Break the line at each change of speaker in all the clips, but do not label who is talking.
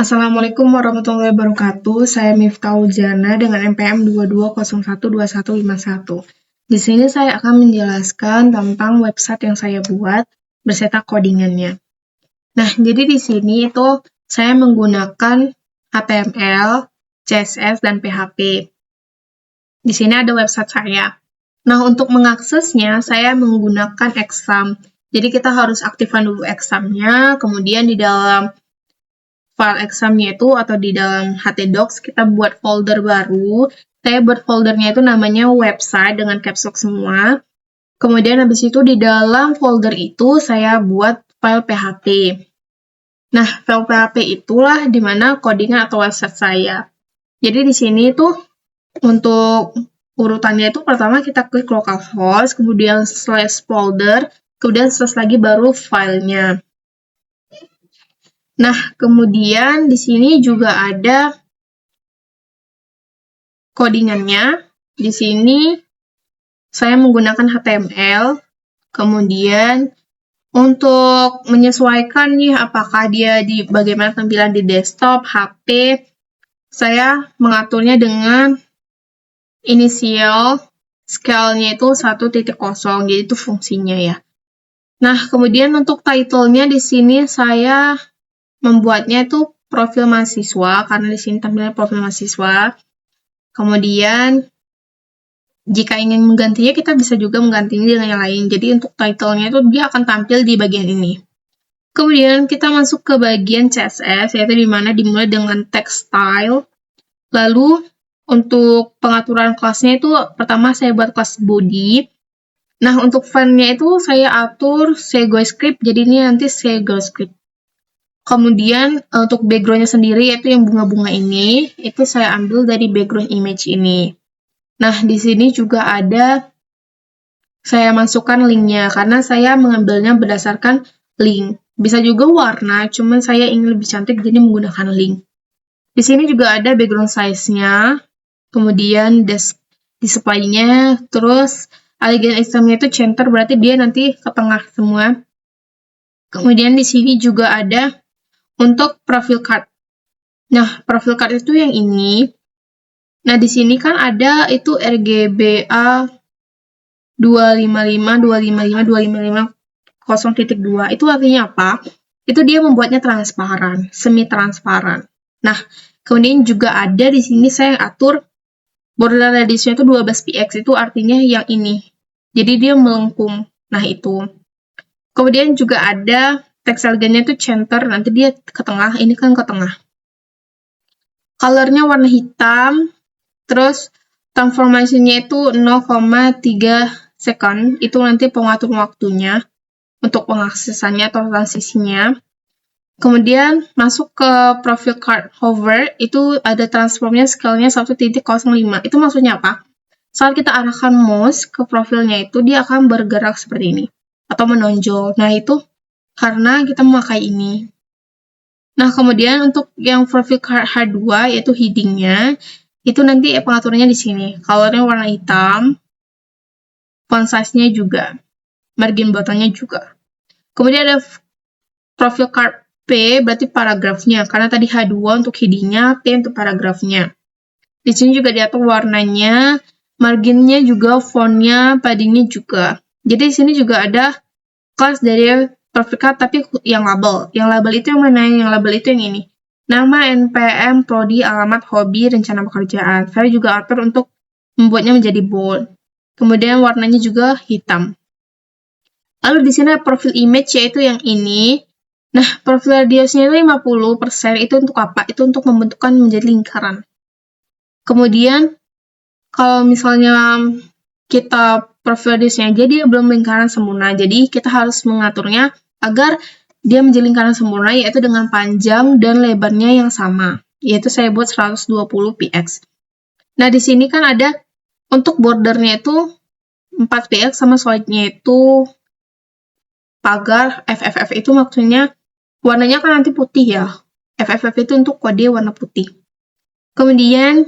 Assalamualaikum warahmatullahi wabarakatuh. Saya Miftahul Jana dengan NPM 22012151. Di sini saya akan menjelaskan tentang website yang saya buat beserta codingannya. Nah, jadi di sini itu saya menggunakan HTML, CSS, dan PHP. Di sini ada website saya. Nah, untuk mengaksesnya, saya menggunakan Exam. Jadi kita harus aktifkan dulu Examnya, kemudian di dalam file examnya itu atau di dalam htdocs kita buat folder baru. Saya buat foldernya itu namanya website dengan caps lock semua. Kemudian habis itu di dalam folder itu saya buat file PHP. Nah, file PHP itulah di mana codingan atau website saya. Jadi di sini tuh untuk urutannya itu pertama kita klik localhost, kemudian slash folder, kemudian slash lagi baru filenya. Nah, kemudian di sini juga ada codingannya. Di sini saya menggunakan HTML. Kemudian untuk menyesuaikan nih apakah dia di bagaimana tampilan di desktop, HP, saya mengaturnya dengan initial scale-nya itu 1.0, jadi itu fungsinya ya. Nah, kemudian untuk title-nya di sini saya membuatnya itu profil mahasiswa, karena di sini tampilannya profil mahasiswa. Kemudian, jika ingin menggantinya, kita bisa juga menggantinya dengan yang lain. Jadi, untuk title-nya itu dia akan tampil di bagian ini. Kemudian, kita masuk ke bagian CSS, yaitu di mana dimulai dengan text style. Lalu, untuk pengaturan kelasnya itu, pertama saya buat kelas body. Nah, untuk font-nya itu saya atur SegoScript, jadi ini nanti SegoScript. Kemudian untuk background-nya sendiri yaitu yang bunga-bunga ini, itu saya ambil dari background image ini. Nah, di sini juga ada saya masukkan link-nya karena saya mengambilnya berdasarkan link. Bisa juga warna, cuman saya ingin lebih cantik jadi menggunakan link. Di sini juga ada background size-nya, kemudian display-nya, terus align exam-nya itu center berarti dia nanti ke tengah semua. Kemudian di sini juga ada untuk profil card. Nah, profil card itu yang ini. Nah, di sini kan ada itu RGBA 255, 255, 255, 0.2. Itu artinya apa? Itu dia membuatnya transparan, semi transparan. Nah, kemudian juga ada di sini saya atur border radiusnya itu 12 px, itu artinya yang ini. Jadi dia melengkung. Nah, itu. Kemudian juga ada text elegannya itu center, nanti dia ke tengah, ini kan ke tengah. Colornya warna hitam, terus transformation-nya itu 0,3 second, itu nanti pengatur waktunya untuk pengaksesannya atau transisinya. Kemudian masuk ke profile card hover, itu ada transformnya scale-nya 1.05. Itu maksudnya apa? Saat kita arahkan mouse ke profilnya itu, dia akan bergerak seperti ini, atau menonjol. Nah, itu karena kita memakai ini. Nah, kemudian untuk yang profil card H2, yaitu heading-nya, itu nanti pengaturannya di sini. Color-nya warna hitam, font size-nya juga, margin button-nya juga. Kemudian ada profil card P, berarti paragrafnya, karena tadi H2 untuk heading-nya, P untuk paragrafnya. Di sini juga diatur warnanya, margin-nya juga, font-nya, padding-nya juga. Jadi di sini juga ada kelas dari profil card, tapi yang label. Yang label itu yang mana? Yang label itu yang ini. Nama, NPM, prodi, alamat, hobi, rencana pekerjaan. Saya juga atur untuk membuatnya menjadi bold. Kemudian warnanya juga hitam. Lalu di sini ada profil image, yaitu yang ini. Nah, profil radiusnya itu 50%. Itu untuk apa? Itu untuk membentukkan menjadi lingkaran. Kemudian, kalau misalnya kita profil radiusnya aja dia belum lingkaran sempurna, jadi kita harus mengaturnya agar dia menjadi lingkaran sempurna, yaitu dengan panjang dan lebarnya yang sama, yaitu saya buat 120 px. Nah, di sini kan ada untuk bordernya itu 4 px sama solidnya itu pagar FFF, itu maksudnya warnanya kan nanti putih ya. FFF itu untuk kode warna putih. Kemudian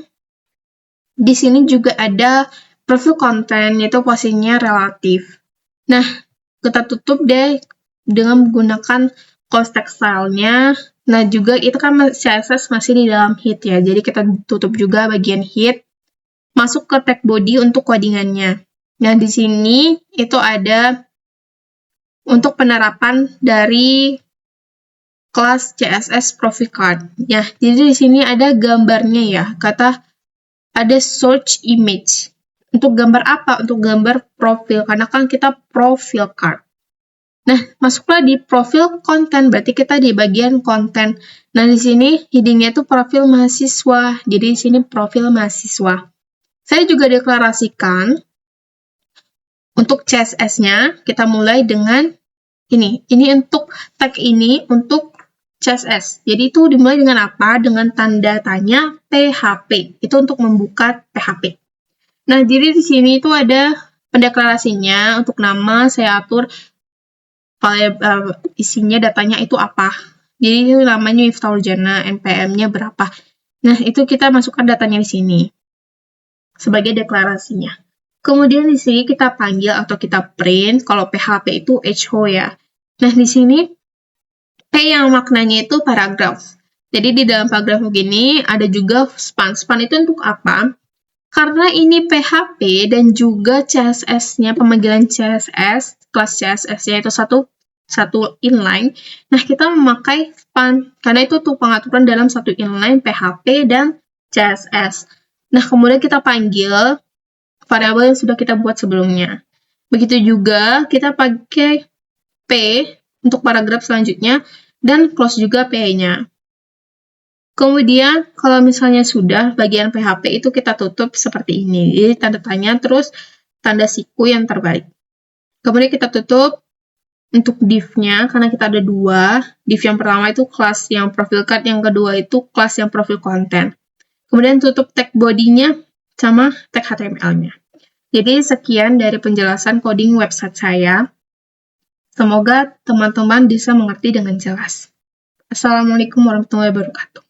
di sini juga ada profil konten, yaitu posisinya relatif. Nah, kita tutup deh dengan menggunakan close text style-nya. Nah, juga itu kan CSS masih di dalam head ya, jadi kita tutup juga bagian head, masuk ke tag body untuk codingannya. Nah, di sini itu ada untuk penerapan dari kelas CSS Profile Card. Ya, jadi di sini ada gambarnya ya, kata ada search image. Untuk gambar apa? Untuk gambar profil, karena kan kita profile card. Nah, masuklah di profil konten, berarti kita di bagian konten. Nah, di sini heading-nya itu profil mahasiswa. Jadi, di sini profil mahasiswa. Saya juga deklarasikan untuk CSS-nya, kita mulai dengan ini. Ini untuk tag ini untuk CSS. Jadi, itu dimulai dengan apa? Dengan tanda tanya PHP. Itu untuk membuka PHP. Nah, jadi di sini itu ada pendeklarasinya. Untuk nama, saya atur isinya datanya itu apa. Jadi itu namanya Miftahul Jannah, NPM-nya berapa. Nah, itu kita masukkan datanya di sini sebagai deklarasinya. Kemudian di sini kita panggil atau kita print kalau PHP itu HO ya. Nah, di sini P yang maknanya itu paragraf. Jadi di dalam paragraf begini ada juga span. Span itu untuk apa? Karena ini PHP dan juga CSS-nya, pemanggilan CSS, kelas CSS-nya itu satu inline. Nah, kita memakai span, karena itu tuh pengaturan dalam satu inline PHP dan CSS. Nah, kemudian kita panggil variabel yang sudah kita buat sebelumnya. Begitu juga kita pakai P untuk paragraf selanjutnya, dan close juga P-nya. Kemudian, kalau misalnya sudah, bagian PHP itu kita tutup seperti ini. Jadi, tanda tanya, terus tanda siku yang terbalik. Kemudian kita tutup untuk div-nya, karena kita ada dua. Div yang pertama itu kelas yang profil card, yang kedua itu kelas yang profil konten. Kemudian tutup tag body-nya sama tag HTML-nya. Jadi, sekian dari penjelasan coding website saya. Semoga teman-teman bisa mengerti dengan jelas. Assalamualaikum warahmatullahi wabarakatuh.